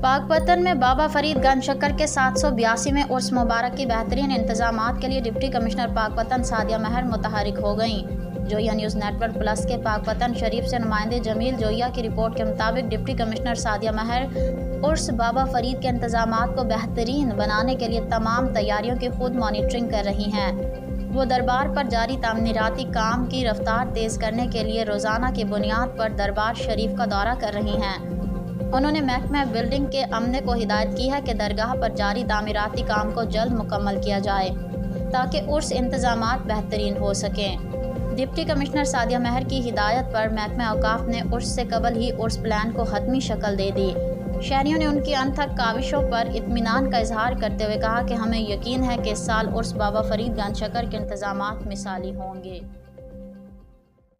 पाकपतन में बाबा फरीद गंज शक्कर के 782वें उर्स मुबारक की बेहतरीन इंतजामात के लिए डिप्टी कमिश्नर पाकपतन सादिया महर मुतहरिक हो गईं। जोया न्यूज़ नेटवर्क प्लस के पाकपतन शरीफ से नुमाइंदे जमील जोया की रिपोर्ट के मुताबिक डिप्टी कमिश्नर सादिया महर उर्स बाबा फरीद के इंतजामात को बेहतरीन बनाने के लिए तमाम तैयारियों की खुद मॉनिटरिंग कर रही हैं। वो दरबार पर जारी तामीराती काम की रफ्तार तेज़ करने के लिए रोज़ाना की बुनियाद पर दरबार शरीफ का दौरा कर रही हैं। उन्होंने महकमा बिल्डिंग के अमले को हिदायत की है कि दरगाह पर जारी तामीराती काम को जल्द मुकम्मल किया जाए ताकि उर्स इंतजामात बेहतरीन हो सकें। डिप्टी कमिश्नर सादिया महर की हिदायत पर महकमा औकाफ ने उर्स से कबल ही उर्स प्लान को हतमी शक्ल दे दी। शहरियों ने उनकी अनथक काविशों पर इत्मीनान का इजहार करते हुए कहा कि हमें यकीन है कि इस साल उर्स बाबा फरीद गंज शक्कर के इंतजामात मिसाली होंगे।